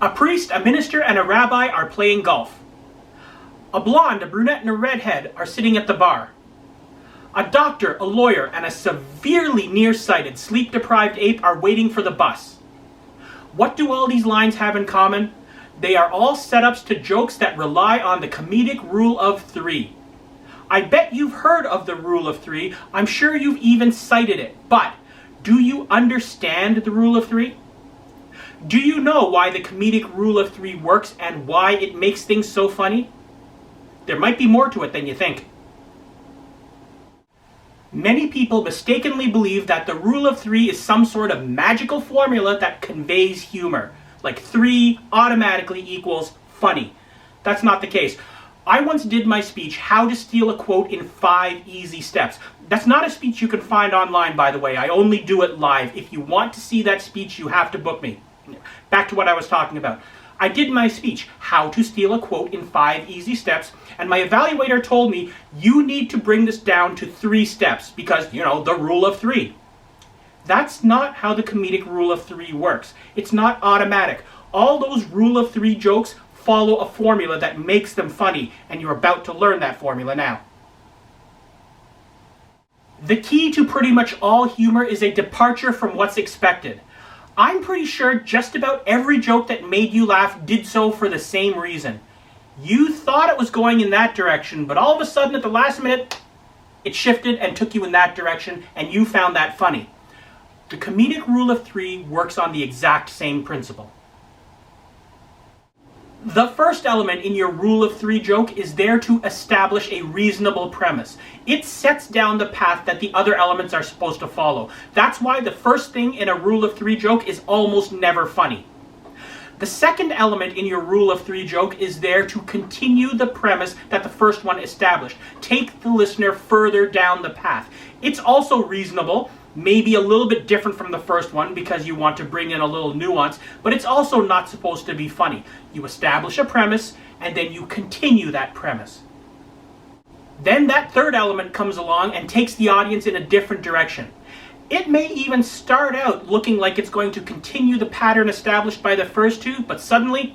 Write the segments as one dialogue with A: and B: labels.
A: A priest, a minister, and a rabbi are playing golf. A blonde, a brunette, and a redhead are sitting at the bar. A doctor, a lawyer, and a severely nearsighted, sleep-deprived ape are waiting for the bus. What do all these lines have in common? They are all setups to jokes that rely on the comedic rule of three. I bet you've heard of the rule of three. I'm sure you've even cited it. But do you understand the rule of three? Do you know why the comedic rule of three works and why it makes things so funny? There might be more to it than you think. Many people mistakenly believe that the rule of three is some sort of magical formula that conveys humor. Like 3 automatically equals funny. That's not the case. I once did my speech, How to Steal a Quote in 5 Easy Steps. That's not a speech you can find online, by the way. I only do it live. If you want to see that speech, you have to book me. Back to what I was talking about. I did my speech, How to Steal a Quote in 5 Easy Steps, and my evaluator told me, you need to bring this down to 3 steps because, you know, the rule of 3. That's not how the comedic rule of 3 works. It's not automatic. All those rule of 3 jokes follow a formula that makes them funny, and you're about to learn that formula now. The key to pretty much all humor is a departure from what's expected. I'm pretty sure just about every joke that made you laugh did so for the same reason. You thought it was going in that direction, but all of a sudden at the last minute, it shifted and took you in that direction, and you found that funny. The comedic rule of 3 works on the exact same principle. The first element in your rule of 3 joke is there to establish a reasonable premise. It sets down the path that the other elements are supposed to follow. That's why the first thing in a rule of 3 joke is almost never funny. The second element in your rule of 3 joke is there to continue the premise that the first one established. Take the listener further down the path. It's also reasonable, maybe a little bit different from the first one because you want to bring in a little nuance, but it's also not supposed to be funny. You establish a premise and then you continue that premise. Then that third element comes along and takes the audience in a different direction. It may even start out looking like it's going to continue the pattern established by the first 2, but suddenly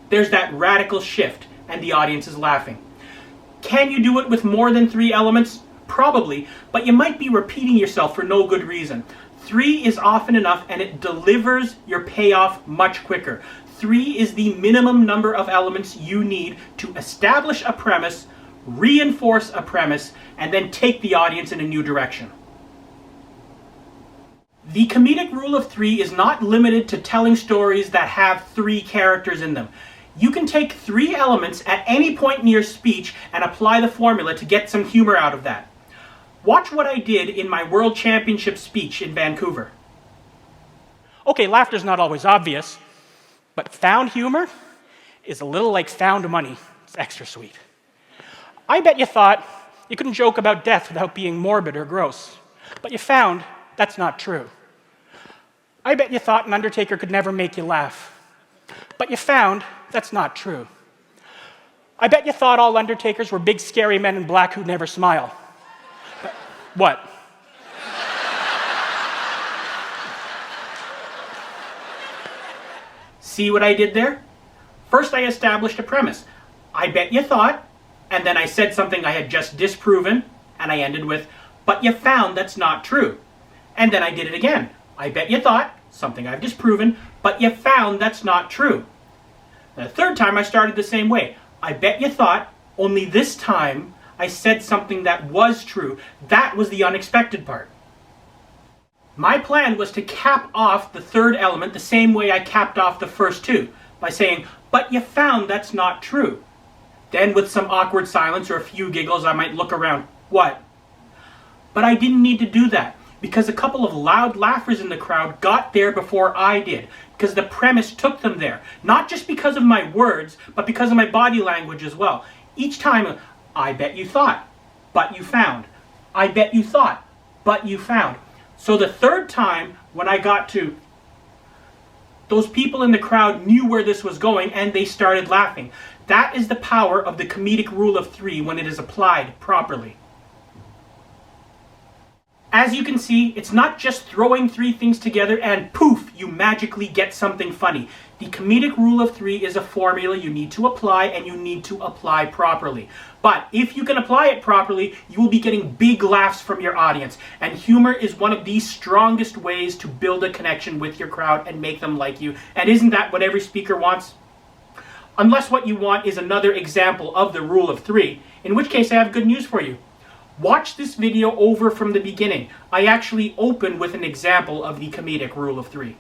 A: there's that radical shift and the audience is laughing. Can you do it with more than 3 elements? Probably, but you might be repeating yourself for no good reason. 3 is often enough and it delivers your payoff much quicker. 3 is the minimum number of elements you need to establish a premise, reinforce a premise, and then take the audience in a new direction. The comedic rule of 3 is not limited to telling stories that have 3 characters in them. You can take 3 elements at any point in your speech and apply the formula to get some humor out of that. Watch what I did in my World Championship speech in Vancouver. Okay, laughter's not always obvious, but found humor is a little like found money. It's extra sweet. I bet you thought you couldn't joke about death without being morbid or gross, but you found that's not true. I bet you thought an undertaker could never make you laugh, but you found that's not true. I bet you thought all undertakers were big scary men in black who never smile. But what? See what I did there? First I established a premise. I bet you thought, and then I said something I had just disproven, and I ended with, but you found that's not true. And then I did it again. I bet you thought, something I've disproven, but you found that's not true. And the third time I started the same way. I bet you thought, only this time I said something that was true. That was the unexpected part. My plan was to cap off the third element the same way I capped off the first 2, by saying, but you found that's not true. Then with some awkward silence or a few giggles, I might look around. What? But I didn't need to do that, because a couple of loud laughers in the crowd got there before I did, because the premise took them there. Not just because of my words, but because of my body language as well. Each time, I bet you thought, but you found. I bet you thought, but you found. So the third time, when I got to, those people in the crowd knew where this was going and they started laughing. That is the power of the comedic rule of 3 when it is applied properly. As you can see, it's not just throwing three things together and poof, you magically get something funny. The comedic rule of three is a formula you need to apply, and you need to apply properly. But if you can apply it properly, you will be getting big laughs from your audience. And humor is one of the strongest ways to build a connection with your crowd and make them like you. And isn't that what every speaker wants? Unless what you want is another example of the rule of three, in which case I have good news for you. Watch this video over from the beginning. I actually open with an example of the comedic rule of three.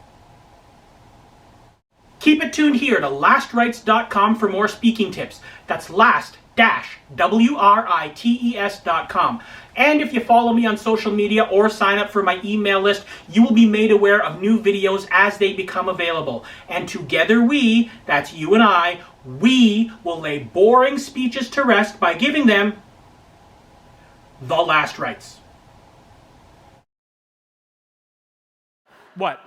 A: Keep it tuned here to lastrites.com for more speaking tips. That's last-WRITES.com. And if you follow me on social media or sign up for my email list, you will be made aware of new videos as they become available. And together we, that's you and I, we will lay boring speeches to rest by giving them the last rites. What?